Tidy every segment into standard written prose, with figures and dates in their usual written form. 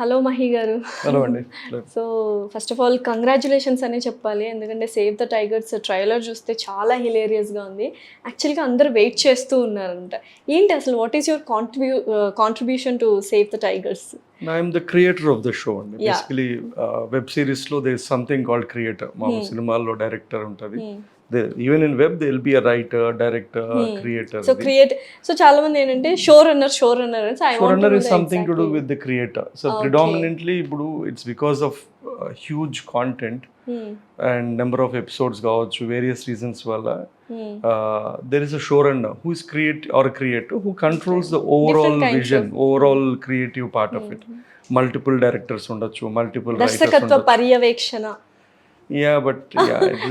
Hello Mahi గారు. Hello అండి. So first of all congratulations అనే చెప్పాలి, ఎందుకంటే సేవ్ ద టైగర్స్ ట్రైలర్ చూస్తే చాలా హిలేరియస్గా ఉంది. యాక్చువల్గా అందరూ వెయిట్ చేస్తూ ఉన్నారంట. ఏంటి అసలు what is your contribution to save the tigers? I'm the creator of the show అండి. బేసికలీ వెబ్ సిరీస్లో they is something called creator. మా సినిమాల్లో డైరెక్టర్ ఉంటుంది. Even in web they will be a writer, director, creator. So చాలా మంది ఏంటంటే show runner is something to do with the creator. So predominantly ఇప్పుడు it's because of huge content and number of episodes కావచ్చు, various reasons వల్ల there is a showrunner who is creator who controls the overall vision, overall creative part of it. Multiple directors ఉండొచ్చు, multiple writers దర్శకత్వ పర్యవేక్షణ.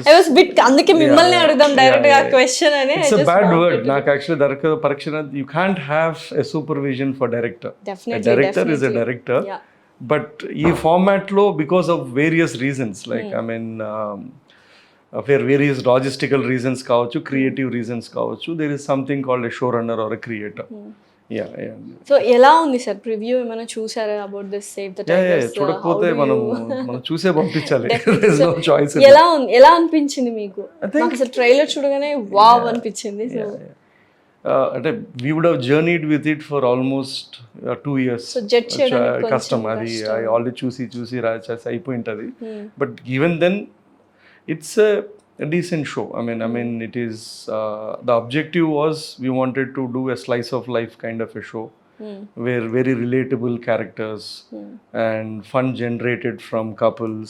I was bit అందుకే మిమ్మల్ని అడుగుదాం direct గా question అని. It's a bad word. నాకు యాక్చువల్లీ దర్శక పరీక్షణ, you can't have a supervision for director. A director is a director. But ఈ ఫార్మాట్ లో because of various reasons, like I mean for various logistical reasons కావచ్చు, creative reasons కావచ్చు, there is something called a show runner or a creator. So ఎలా ఉంది sir preview? ఏమైనా చూసారా about this Save the Tigers? చూడకపోతే మనం చూసే పంపించాలి. ఎలా అనిపించింది మీకు? నాకు అసలు ట్రైలర్ చూడగానే వావ్ అనిపించింది. సో అంటే we would have journeyed with it for almost 2 years. కష్టం అది, ఆల్రెడీ చూసి రాసేసి అయిపోయింటది. But even then it's a decent show. I mean it is the objective was we wanted to do a slice of life kind of a show where very relatable characters and fun generated from couples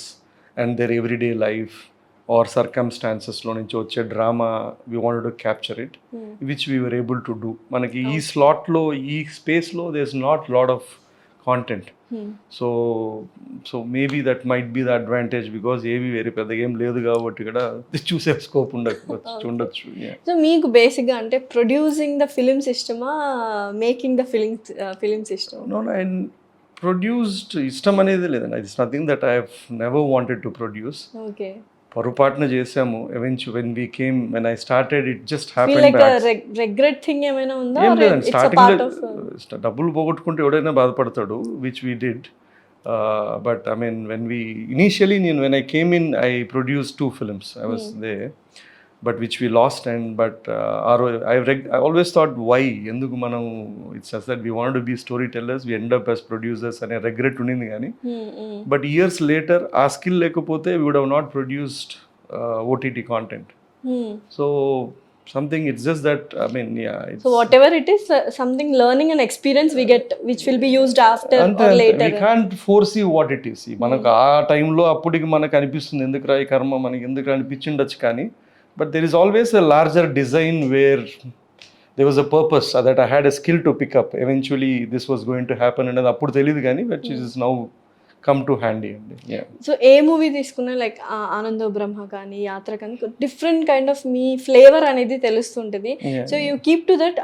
and their everyday life or circumstances lo nunchi వచ్చే drama, we wanted to capture it, which we were able to do. Manaki ee slot lo, ee space lo there's not lot of content. So maybe that might be the advantage, because ఏవి వేరే పెద్ద game లేదు కాబట్టి ఇక్కడ చూసే scope ఉండొచ్చు. So మీకు బేసిక్గా అంటే ప్రొడ్యూసింగ్ ద ఫిలిం సిస్టమా, making the film system? No, I produced ఇష్టం అనేది లేదండి. It's nothing that I have never wanted to produce. Okay, పొరపాటున చేసాము. when I started, it just happened. like a regret thing ఏమైనా ఉందా? ఏం లేదండి, స్టార్టింగ్ డబ్బులు పోగొట్టుకుంటే ఎవడైనా బాధపడతాడు, which we did. But I mean when I came in, I produced 2 films. I was there, but which we lost. I always thought, why enduku manam, it's just that we wanted to be storytellers, we end up as producers ane regret unindi gaani. But years later aa skill lekapothe we would have not produced OTT content. So something, it's just that it's, so whatever it is, something learning and experience we get, which will be used after or later. We can't foresee what it is. మనకు ఆ టైంలో అప్పటికి మనకు అనిపిస్తుంది, ఎందుకురా ఈ కర్మ మనకి ఎందుకు అనిపించిండొచ్చు కానీ, but there is always a larger design where there was a purpose that I had a skill to pick up. Eventually this was going to happen and appudu teliyadu gaani, but it is now come to handy. So ఏ movie తీసుకున్నా, like Anando Brahma కానీ, యాత్ర కానీ, different kind of మీ flavour అనేది తెలుస్తుంటుంది. So you keep to that,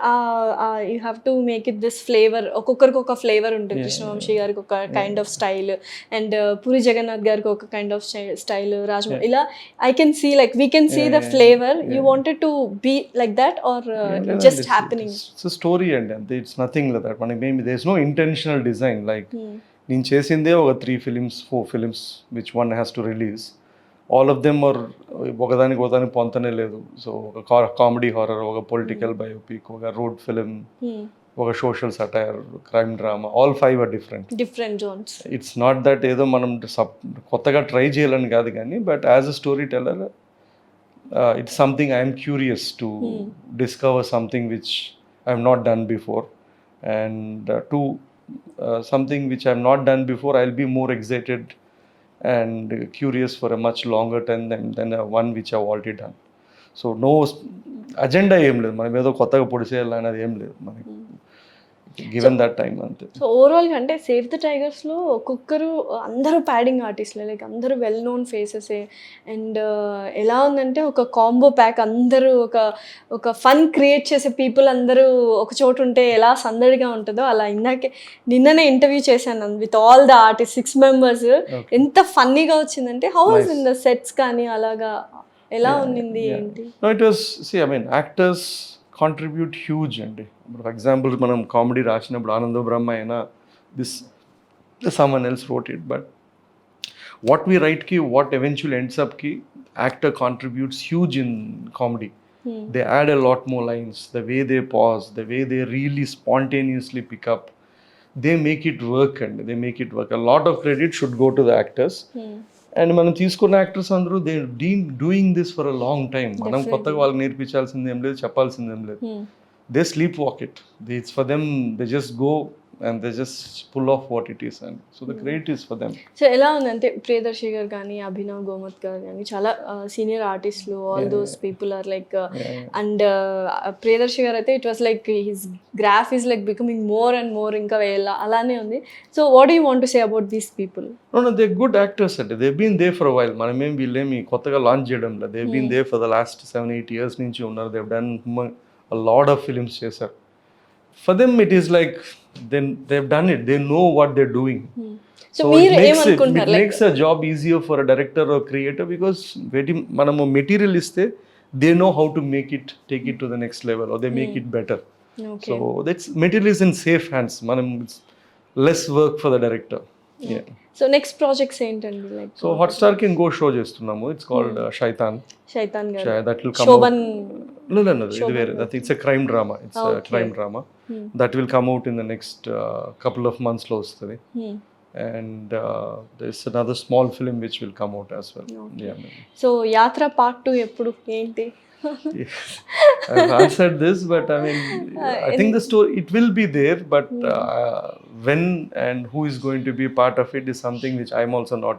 you have to make it this flavour. ఒక్కొక్కరికి ఒక flavour ఉంటుంది. కృష్ణవంశీ గారికి ఒక kind of style, and Puri Jagannadh గారికి ఒక కైండ్ ఆఫ్ స్టైల్, రాజమౌళి, ఇలా I can see, like we can see the flavour. You wanted to be like that or just happening? It's a story and it's nothing like that. మనకి maybe there's no intentional design. Like నేను చేసిందే ఒక 3 films 4 films which one has to release. All of them are ఒకదానికి పొంతనే లేదు. So ఒక comedy horror, ఒక political biopic, ఒక road film, ఒక social satire, crime drama, all 5 are different zones. It's not that ఏదో మనం కొత్తగా ట్రై చేయాలని కాదు కానీ, but as a story teller it's something I am curious to discover something which I have not done before, and something which I have not done before, I'll be more excited and curious for a much longer time than one which I've already done. So no agenda ఏం లేదు, మనం ఏదో కొత్తగా పొడి చేయాలనేది ఏం లేదు మనకి, గివెన్ దట్ టైం అంతే. సో ఓవరాల్గా అంటే సేవ్ ద టైగర్స్లో ఒక్కొక్కరు అందరూ ప్యాడింగ్ ఆర్టిస్ట్లే, లైక్ అందరూ వెల్ నోన్ ఫేసెసే. అండ్ ఎలా ఉందంటే ఒక కాంబో ప్యాక్, అందరూ ఒక ఫన్ క్రియేట్ చేసే పీపుల్ అందరూ ఒక చోటు ఉంటే ఎలా సందడిగా ఉంటుందో అలా. నిన్ననే ఇంటర్వ్యూ చేశాను with all the artist 6 members. ఎంత ఫన్నీగా వచ్చిందంటే, how was in the sets కానీ అలాగా ఎలా ఉండింది ఏంటి? It was, actors contribute huge అండి. ఫర్ ఎగ్జాంపుల్ మనం కామెడీ రాసినప్పుడు ఆనందో బ్రహ్మ అయినా, this someone else wrote it. But what we write ki, what eventually ends up ki, actor contributes huge in comedy. They add a lot more lines, the way they pause, the way they really spontaneously pick up, they make it work, and they make it work. A lot of credit should go to the actors. And మనం తీసుకున్న actors అందరూ they doing this for a long time. మనం కొత్తగా వాళ్ళకి నేర్పించాల్సింది ఏం లేదు, చెప్పాల్సింది ఏం లేదు. They sleep walk it, it's for them, they just go and they just pull off what it is, and so the credit is for them. So ఎలా ఉందంటే ప్రియదర్శి గారు కానీ అభినవ్ గోమత్ గారు కానీ చాలా సీనియర్ ఆర్టిస్టులు, all those people are like, and Priyadarshi గారు అయితే it was like his graph is like becoming more and more, ఇంకా అలానే ఉంది. So what do you want to say about these people? No, they good actors అంటే they been there for while. మనమేం వీళ్ళేమి కొత్తగా launch చేయడం లేదు. They been there for the last 7-8 years నుంచి ఉన్నారు. They done a lot of films చేశారు. For them it is like then they've done it, they know what they're doing. So it makes a job easier for a director or creator, because manamu material iste they know how to make it, take it to the next level, or they make it better. Okay. So that's material is in safe hands. It's less work for the director. Yeah. So next projects ఏంటండి? Like so Hotstar కి ఇంకో show చేస్తున్నాము. It's called Shaitan గారు. That will come Shoban. No, ఇది వేరే. It's a crime drama. It's a crime drama. That will come out in the next couple of months లో వస్తుంది. And there's another small film which will come out as well. Okay. Yeah. So Yatra part 2 ఎప్పుడు ఏంటి? I've answered this, but I mean, I think the story, it will be there, but when and who is going to be part of it is something which I'm also not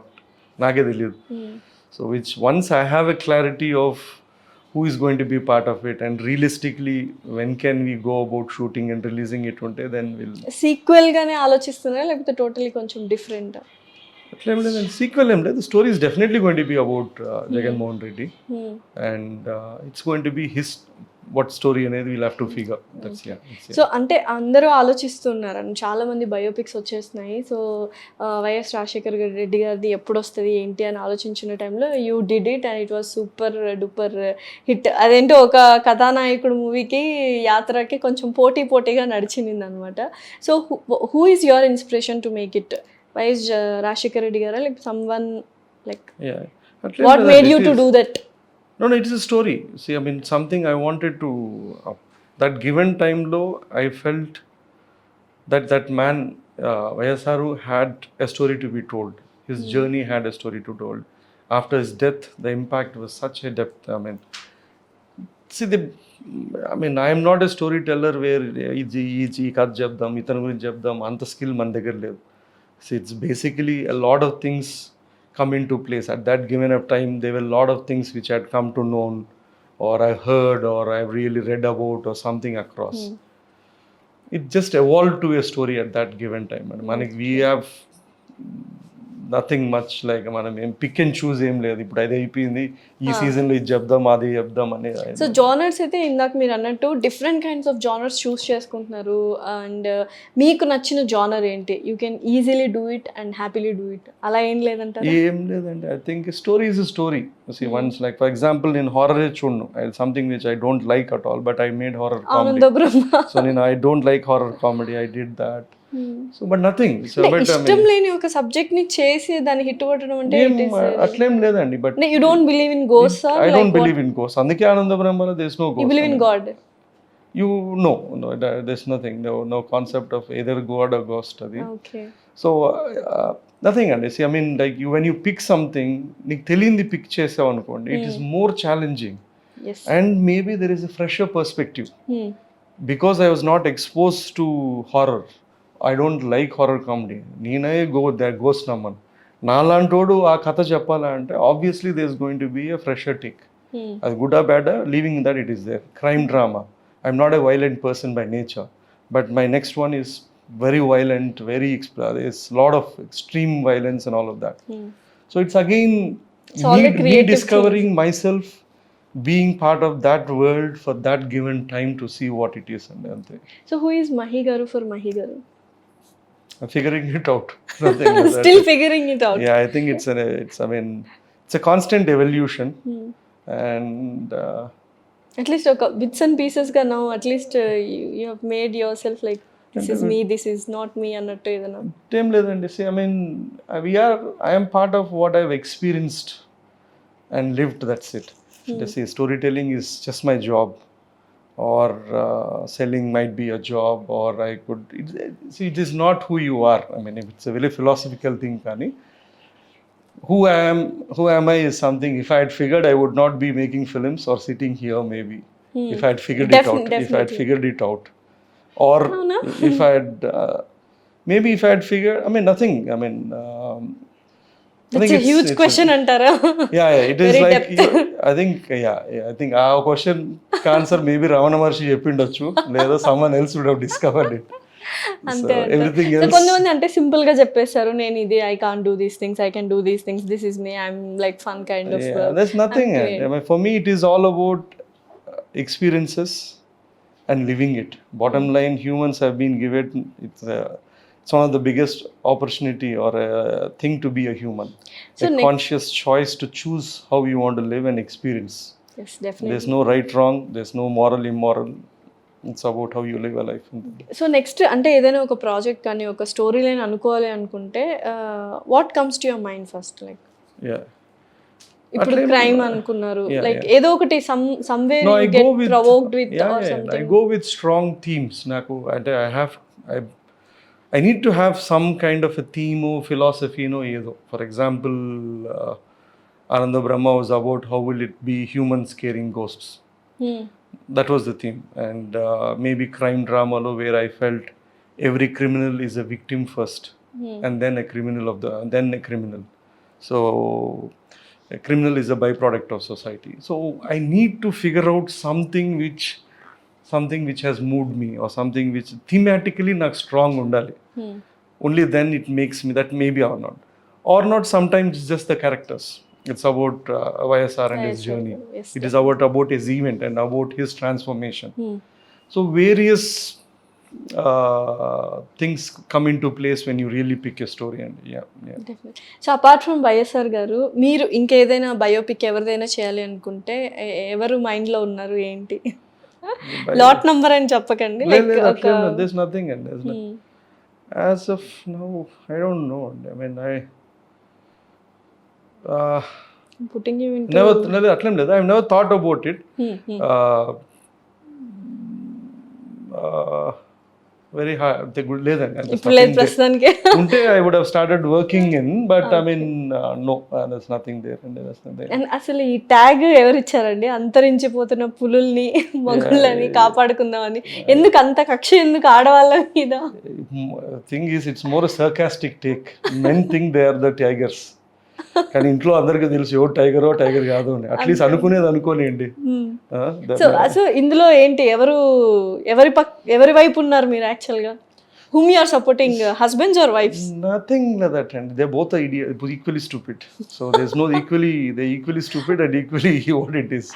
nage teliyadu. So which once I have a clarity of who is going to be part of it, and realistically when can we go about shooting and releasing it unte, then we'll sequel గానే ఆలోచిస్తున్నారా లేకపోతే totally కొంచెం different? అట్లా ఏం లేదు, sequel ఏం లేదు. Story is definitely going to be about Jagan Mohan Reddy, and it's going to be his what story అనేది we'll have to figure. That's yeah. So అంటే అందరూ ఆలోచిస్తున్నారు, చాలా మంది బయోపిక్స్ వచ్చేస్తున్నాయి. సో వైఎస్ రాజశేఖర్ రెడ్డి గారిది ఎప్పుడు వస్తుంది ఏంటి అని ఆలోచించిన టైంలో you did it and it was super duper hit. అదేంటో ఒక కథానాయకుడు మూవీకి యాత్రకి కొంచెం పోటీగా నడిచింది అనమాట. So who is your inspiration to make it? YS Rajasekhar Reddy గారా, like someone like what made you to do that? No, it is a story. See, I mean, something I wanted to that given time lo I felt that man Vayasaru had a story to be told. His journey had a story to told. After his death, the impact was such a depth. I mean, see, I am not a storyteller where ee kath jebdam itanu guరించి jebdam anta skill man దగ్గర లేదు. So it's basically a lot of things come into place. At that given up time, there were a lot of things which had come to know, or I heard, or I've really read about, or something across. It just evolved to a story at that given time. And we have nothing much like మనం ఏం pick and choose ఏం లేదు. ఇప్పుడు అది అయిపోయింది, ఈ సీజన్లో ఇది చెప్దాం అది చెప్దాం అని. సో జానర్స్ అయితే ఇందాక మీరు అన్నట్టు different kinds of genres choose చేసుకుంటున్నారు. అండ్ మీకు నచ్చిన జానర్ ఏంటి? You can easily do it and happily do it, అలా ఏం లేదంట? ఏం లేదండి. I think story is a story. See once like for example నేను హారర్ చూడను, something which I don't like at all, but I made horror comedy. So నేను I don't like horror comedy, I did that. So but nothing, ఇష్టం లేని ఒక subject ని చేసి దాన్ని hit కొట్టడం అంటే అట్లేం లేదండి. But you don't believe in ghost? I don't believe in ghost. అందుకే ఆనంద బ్రహ్మలో there is no ghost. You believe in god? You no there is nothing, no concept of either god or ghost adi. Okay. So nothing. And see, I mean, like you, when you pick something nik telindi pick chesav anukondi, it is more challenging. Yes. And maybe there is a fresher perspective. Because I was not exposed to horror, I don't like horror comedy. Neena go there ghost naman nalantodu aa katha cheppala ante obviously there is going to be a fresher take. As good or bad, leaving that it is there. Crime drama, I'm not a violent person by nature, but my next one is very violent, very there's a lot of extreme violence and all of that. So it's again me discovering myself, being part of that world for that given time to see what it is. And so who is Mahi garu for Mahi garu? I'm figuring it out. Still figuring it out? Yeah, I think it's a constant evolution. And at least bits and pieces ga now at least you have made yourself like this is me, this is not me అన్నట్టు ఏదైనా? ఏం లేదండి. I mean I'm part of what I experienced and lived, that's it. Story telling is just my job, or selling might be a job, or I could it is not who you are. I mean, it's a very philosophical thing, kani who am I is something. If I had figured, I would not be making films or sitting here maybe. If I had figured it out, if I had figured it out, or if I had maybe if I had figured, I mean nothing, I mean that's a huge question antara. Yeah, it is like I think ఆ question answer maybe Ramana Maharshi చెప్పిండొచ్చు, లేదా someone else would have discovered it. అంతే. Everything else, కొంతమంది అంటే simple గా చెప్పేస్తారు, నేను ఇది I can't do these things, I can do these things, this is me, I'm like fun kind of. there's nothing. I mean, for me it is all about experiences and living it. Bottom line, humans have been given, it's one of the biggest opportunity or a thing to be a human. So a conscious choice to choose how you want to live and experience. Yes, definitely. There's no right wrong, there's no moral immoral. It's about how you live a life. So next అంటే ఏదైనా ఒక project కానీ ఒక story line అనుకోవాలి అనుకుంటే what comes to your mind first? Like ఇప్పుడు crime అనుకున్నారు, like ఏదో ఒకటి somewhere you get provoked with or something. I go with strong themes. నాకు అంటే I need to have some kind of a theme or philosophy, ఏదో. For example, Ananda Brahma was about how will it be humans scaring ghosts. That was the theme. And maybe crime drama where I felt every criminal is a victim first, and then a criminal. So a criminal is a byproduct of society. So I need to figure out something which has moved me, or something which thematically నాకు strong undali. Only then it makes me that maybe or not sometimes it's just the characters. It's about YSR and his journey. Yes, it is about his event and about his transformation. So various things come into place when you really pick a story. And definitely. So apart from YSR garu, మీరు ఇంకేదైనా biopic ఎవరిదైనా చేయాలి అనుకుంటే ఎవరు mind లో ఉన్నారు, ఏంటి? Lot number అని చెప్పకండి. Like there's nothing, and there's as of now I don't know. I mean putting you into never atlam leda. I've never thought about it. Very hard. ఇప్పుడు లేదు ప్రస్తుతానికి. ఉంటే I would have started working in, but I mean no, there's nothing there. And అసలు ఈ tag ఎవరు ఇచ్చారండి? అంతరించిపోతున్న పులుల్ని మగుళ్ళని కాపాడుకుందామని. ఎందుకు అంత కక్ష, ఎందుకు ఆడవాళ్ళ మీద? Thing is, it's more a sarcastic take. Men think they are the tigers. కానీ ఇంట్లో అందరికీ తెలుసు ఎవరు టైగర్ కాదు అని. అట్లీస్ట్ అనుకునేది అనుకోనియండి. సో ఇందులో ఏంటి, ఎవరి వైపు ఉన్నారు మీరు యాక్చువల్గా? whom you are supporting, husbands or wives? Nothing like that, and they're both equally stupid. So there's no they're equally stupid and equally what it is.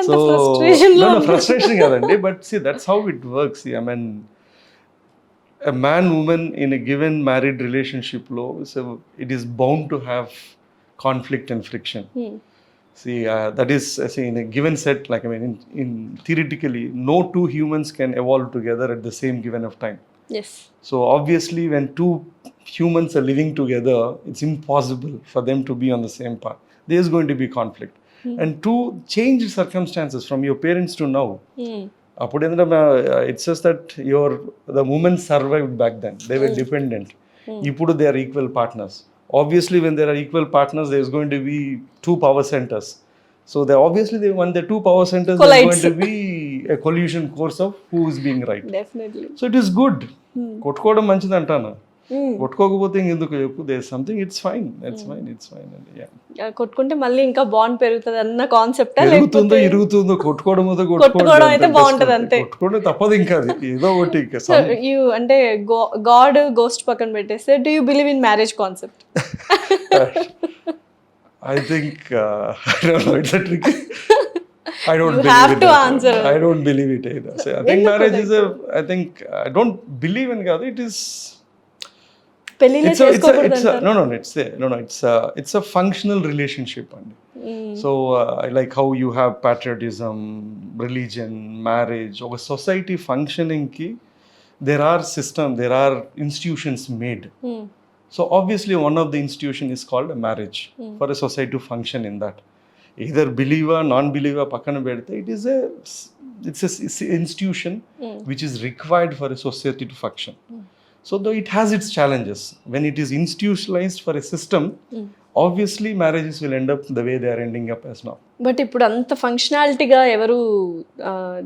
So frustration no frustration kadandi, but see, that's how it works. I mean, a man woman in a given married relationship so it is bound to have conflict and friction. See, that is, in a given set, like I mean, in theoretically, no two humans can evolve together at the same given of time. Yes. So obviously, when two humans are living together, it's impossible for them to be on the same path. There's going to be conflict. And two changed circumstances from your parents to now. It's just that the women survived back then. They were dependent. Now they are equal partners. Obviously, when there are equal partners, there's going to be two power centers. So when the two power centers, there's going to be a collision course of who is being right. Definitely. So it is good. కొట్టుకోవడం మంచిది అంటాను. కొట్టుకోకపోతే ఎందుకు చెప్పు, there something, it's fine. కొట్టుకుంటే మళ్ళీ ఇంకా bond పెరుగుతుంది అన్న కాన్సెప్ట్. ఇరుగుతుందో కొట్టుకోవడం అయితే బాగుంటది అంతే. కొట్టుకోవడం తప్పదు, ఇంకా అది ఏదో ఒకటి. అంటే గాడ్ గోస్ట్ పక్కన పెట్టేస్తే, do you believe in marriage concept? I think I don't know, it's a tricky. I don't you believe have it. To answer. I don't believe it either. So I think marriage is I don't believe in God. It is పెళ్ళిలో చేసుకోకూడదు అంటారు. It's a functional relationship. So I like how you have patriotism, religion, marriage, or society functioning ki there are institutions made. So obviously one of the institution is called a marriage for a society to function in that. Either believer, non-believer, pakkana pedte, it's an institution which is required for a society to function. So though it has its challenges, when it is institutionalized for a system, obviously marriages will end up the way they are ending up as now. But ఇప్పుడు అంత ఫంక్షనాలిటీగా ఎవరు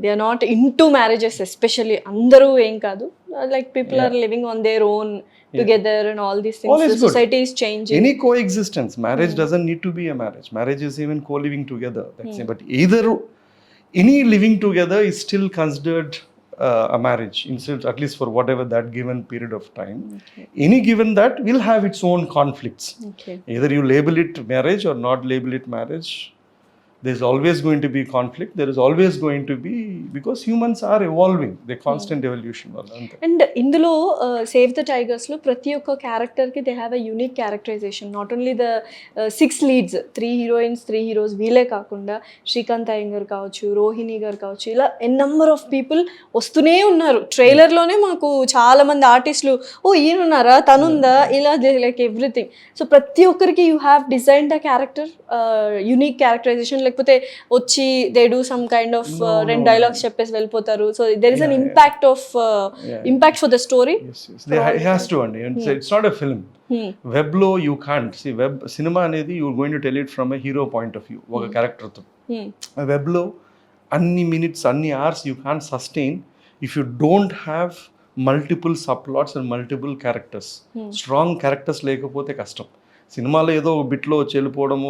they are not in to marriages, especially అందరూ ఏం కాదు, like people are living on their own together and all these things. All is The society is changing. Any coexistence. Marriage doesn't need to be a marriage. Marriage is even co-living together. That's it. But either any living together is still considered a marriage, instead, at least for whatever that given period of time. Okay. Any given that will have its own conflicts. Okay. Either you label it marriage or not label it marriage. There's always going to be conflict. There is always going to be, because humans are evolving. The constant evolution. And ఇందులో Save the టైగర్స్లో ప్రతి ఒక్క క్యారెక్టర్కి they have a unique characterisation. Not only the 6 leads, 3 heroines 3 heroes వీళ్ళే కాకుండా శ్రీకాంత్ అయ్యంగార్ కావచ్చు, రోహిణి గారు కావచ్చు, ఇలా ఎన్ నంబర్ ఆఫ్ పీపుల్ వస్తూనే ఉన్నారు. ట్రైలర్లోనే మాకు చాలా మంది ఆర్టిస్టులు, ఓ ఈయనున్నారా, తనుందా, ఇలా లైక్ ఎవ్రీథింగ్. సో ప్రతి ఒక్కరికి you have design the character, unique characterization. లేకపోతే వచ్చి they do some kind of 2 dialogues చెప్పేసి వెళ్ళిపోతారు. So there is an impact of impact for the story. It has to, and it's not a film. Web లో you can't see web సినిమా అనేది you going to tell it from a hero point of view, ఒక character తో. Web లో అన్ని minutes, అన్ని hours you can't sustain if you don't have multiple sub plots and multiple characters. Strong characters లేకపోతే కష్టం. సినిమాలో ఏదో ఒక బిట్లో వచ్చి వెళ్ళిపోవడము,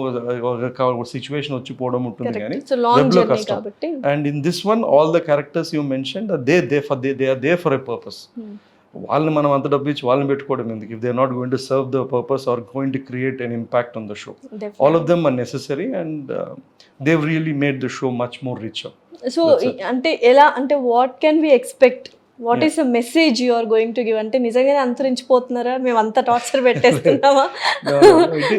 ఒక సిచ్యువేషన్ వచ్చిపోవడం ఉంటుంది, కానీ వెబ్లో కష్టం. And in this one all the characters you mention they are they for a purpose. వాళ్ళని మనం అంత డబ్బు ఇచ్చి వాళ్ళని పెట్టుకోవడం ఎందుకు, if they are not going to serve the purpose or going to create an impact on the show. All of them are necessary and they really made the show much more richer. So అంటే ఎలా అంటే what can we expect, what is the message you are going to give? అంటే నిజంగానే అంతరించిపోతున్నారా, మేము అంత torture పెట్టేస్తున్నామా?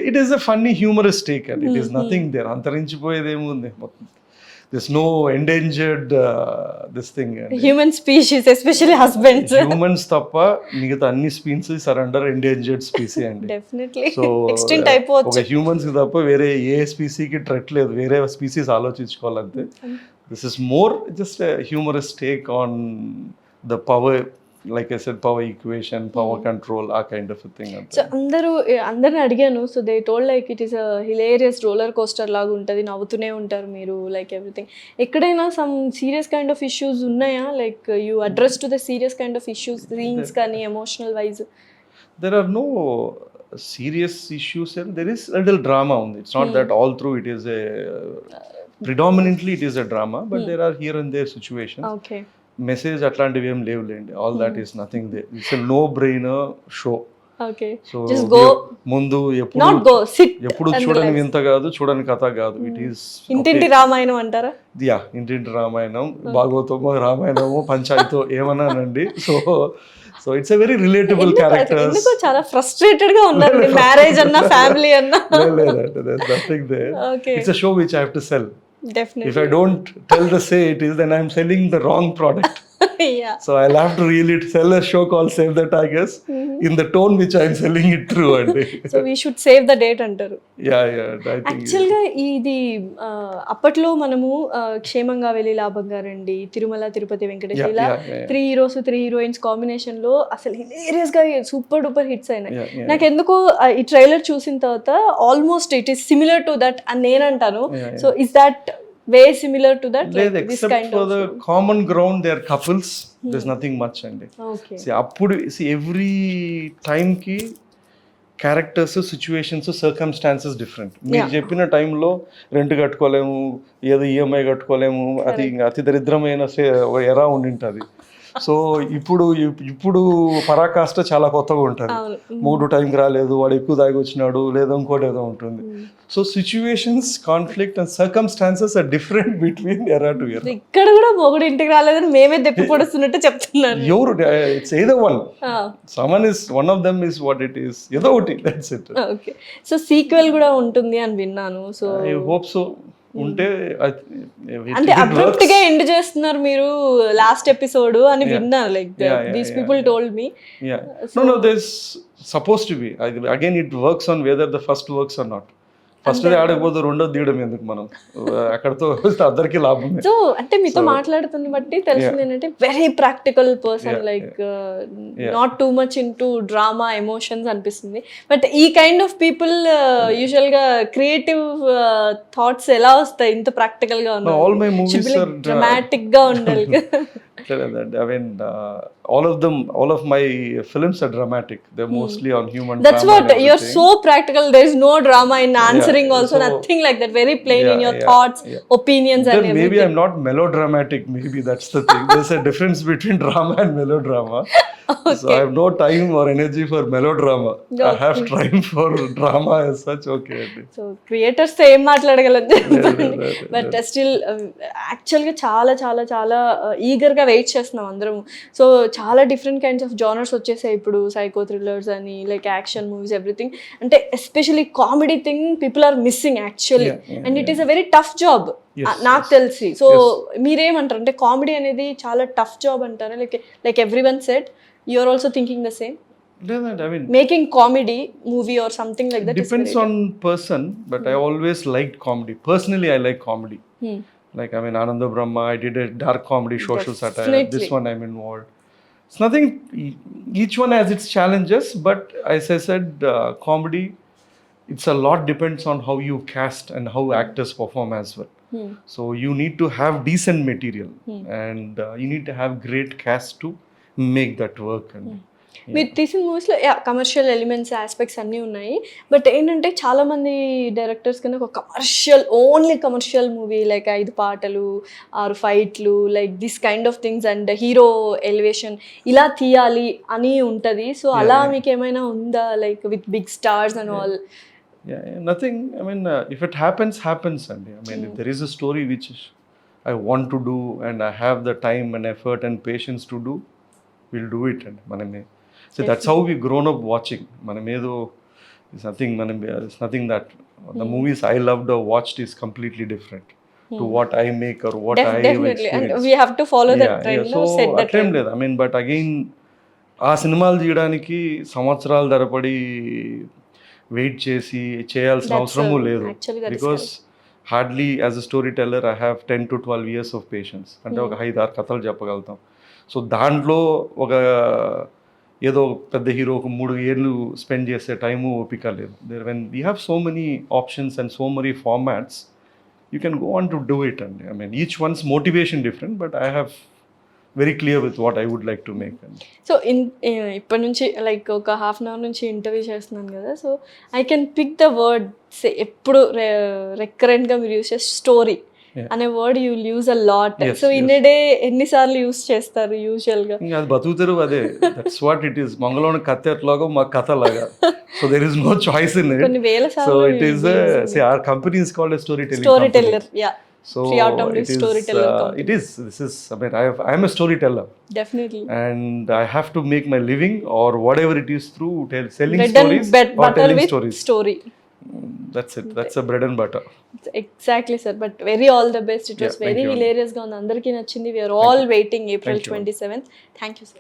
It is a funny humorous take and it is nothing there. అంతరించిపోయేది ఏముంది, there's no endangered this thing. Human species, especially husbands. Humans tappa migata anni species are under endangered species andi. Definitely. So extinct అయిపోవచ్చు. ఒక humans ki tappa vere ఏ species ki threat లేదు, వేరే species ఆలోచించుకోవాలంతే. This is more just a humorous take on the power, like I said, power equation, power control, ఆ kind of a thing. So అందరిని అడిగాను. So they told like it is a hilarious roller coaster లాగా ఉంటుంది, నవ్వుతూనే ఉంటారు మీరు, like everything. ఎక్కడైనా some serious kind of issues ఉన్నాయా, like you address to the serious kind of issues, scenes కానీ emotional wise? There are no serious issues and there is a little drama on it. It's not that all through it is a predominantly it is a drama, but there are here and there situations. Okay. Message అట్లాంటివి ఏం లేవులేండి. All that is nothing they. It's a no brainer show. Okay, so just go. ముందు ఎప్పుడు చూడని వింత కాదు, చూడని కథ కాదు. ఇట్ ఈస్ ఇంటింటి రామాయణం అంటారా? యా, ఇంటింటి రామాయణం, భాగవతమో రామాయణమో పంచాయతో ఏమన్నానండి. So it's a very relatable character. ఎందుకో చాలా ఫ్రస్ట్రేటెడ్ గా ఉన్నారు, మ్యారేజ్ అన్న ఫ్యామిలీ అన్న. లేదంటే there's nothing there. Okay. It's a show which I have to sell. Definitely. If I don't tell the say it is, then I'm selling the wrong product. Yeah. So I'll have to really sell a show called Save the Tigers in the tone which I'm selling it through. So we should save the date antaru. Yeah, I think యాక్చువల్గా ఇది అప్పట్లో మనము క్షేమంగా వెళ్ళి లాభంగా రండి, తిరుమల తిరుపతి వెంకటేశ్వర, ఇలా 3 heroes 3 heroines combination లో అసలు హిలేరియస్ గా సూపర్ డూపర్ హిట్స్ అయినాయి. నాకు ఎందుకో ఈ ట్రైలర్ చూసిన తర్వాత almost it is similar to that అని నేను అంటాను. So is that way similar to that, like except this kind for of the common ground, they are couples. There's nothing much andi. Okay. See every time ki characters, situations, circumstances different. మీరు చెప్పిన టైంలో rent కట్టుకోలేము, ఏదో EMI కట్టుకోలేము, అది ఇంకా అతి దరిద్రమైన ఎరా ఉండింటుంది. So ఇప్పుడు పరాకాష్ట చాలా కొత్తగా ఉంటుంది. 3 టైంకి రాలేదు, వాడు ఎక్కువ దాగి వచ్చినాడు, లేదా ఇంకోటి ఏదో ఉంటుంది. So situations, conflict and circumstances are different between era to era. ఇక్కడ కూడా మొగుడు ఇంటికి రాలేదని మేమే దెప్పి పొడుస్తున్నట్టు చెప్తున్నారు. ఎవరు, it's either one. Someone is, one of them is what it is. ఏదో ఒకటి, that's it. Okay, so sequel కూడా ఉంటుంది అని విన్నాను. So I hope so. ఉంటే అంటే అబ్రప్ట్ గా ఎండ్ చేస్తున్నారు మీరు లాస్ట్ ఎపిసోడ్ అని విన్నా, like these people told me. No, there's supposed to be. Again, it works on whether the first works or not. First ఆడకపోతే రెండో తీయడం ఎందుకు మనం, అక్కడతో అందరికీ లాభం. సో అంటే మీతో మాట్లాడుతున్న బట్టి తెలిసింది ఏంటంటే very practical person, like not too much in to drama emotions అనిపిస్తుంది. బట్ ఈ కైండ్ ఆఫ్ పీపుల్ యూజువల్ గా క్రియేటివ్ థాట్స్ ఎలా వస్తాయి ఇంత ప్రాక్టికల్ గా ఉన్నాయి? All my movies are dramatic గా ఉండాలి. I mean, all of my films are dramatic. They're mostly on human. That's what you're so practical. There's no drama in answering. Also, nothing like that. Very plain in your thoughts, opinions, and everything. Maybe I'm not melodramatic. Maybe that's the thing. There's a difference between drama and melodrama. Okay. So I have no time or energy for melodrama. Okay. I have time for drama as such. Okay. So creators ఏం మాట్లాడగలరు, but still యాక్చువల్గా చాలా చాలా చాలా ఈగర్గా wait చేస్తున్నాం అందరం. So చాలా different kinds of genres వచ్చేసాయి ఇప్పుడు, సైకో థ్రిల్లర్స్ అని, లైక్ యాక్షన్ మూవీస్, ఎవ్రీథింగ్. అంటే especially comedy thing people are missing actually, and it is a very tough job నాకు తెలిసి. సో మీరేమంటారు, అంటే కామెడీ అనేది చాలా టఫ్ జాబ్ అంటారా? Like everyone said, you are also thinking the same? I mean, making comedy movie or something like that depends on person, but I always liked comedy. Personally, I like comedy. Like, I mean, Ananda Brahma, I did a dark comedy, social satire. This one I'm involved. It's nothing, each one has its challenges, but as I said, comedy, it's a lot depends on how you cast and how actors perform as well. So you need to have decent material, and you need to have great cast to make that work. And మీరు తీసిన మూవీస్లో commercial elements, aspects అన్నీ ఉన్నాయి. But ఏంటంటే చాలామంది directors కన్నా ఒక commercial, only commercial movie, like 5 పాటలు 6 ఫైట్లు, like this kind of things, and hero elevation ఇలా తీయాలి అని ఉంటుంది. సో అలా మీకు ఏమైనా ఉందా, like with big stars and all? Nothing. I mean, if it happens, and I mean, if there is a story which I want to do and I have the time and effort and patience to do, we'll do it. And maname, so that's how we grown up watching. Manamedo is nothing. It's nothing that the movies I loved or watched is completely different to what I make or what I definitely, and we have to follow that trend. So set that trend. I mean, but again, ఆ సినిమాలు తీయడానికి సంవత్సరాల తరబడి wait చేయాల్సిన అవసరము లేదు. Because hardly as a story teller I have 10 to 12 years of patience. అంటే ఒక 5-6 కథలు చెప్పగలుగుతాం. సో దాంట్లో ఒక ఏదో పెద్ద హీరో ఒక 3 ఏళ్ళు స్పెండ్ చేసే టైము ఓపిక లేదు. When we have so many options and so many formats, you can go on to do it. And I mean each one's motivation different, but I have very clear with what I would like to make. So ఇప్పటి నుంచి like ఒక 1/2 hour నుంచి interview చేస్తున్నాను కదా, so I can pick the word, ఎప్పుడు రెకరెంట్గా మీరు use చేసే స్టోరీ అనే word you use a lot. So in a day ఎన్నిసార్లు యూజ్ చేస్తారు యూజువల్గా? అది బతుకుతారు, అదే దట్స్ వాట్ ఇట్ ఈస్. మంగళవారం కథ ఎట్లాగో మా కథ లాగా. So there is no choice in it. కొన్ని వేల సార్లు. So it is our company is called a storyteller. Yeah. So it is. This is. I mean, I am a storyteller. Definitely. And I have to make my living or whatever it is through selling bread stories or telling stories. Story. That's it. That's a bread and butter. Exactly, sir. But very all the best. It was very hilarious ga undi. Andariki nachindi. We are all waiting April 27th. Thank you, sir.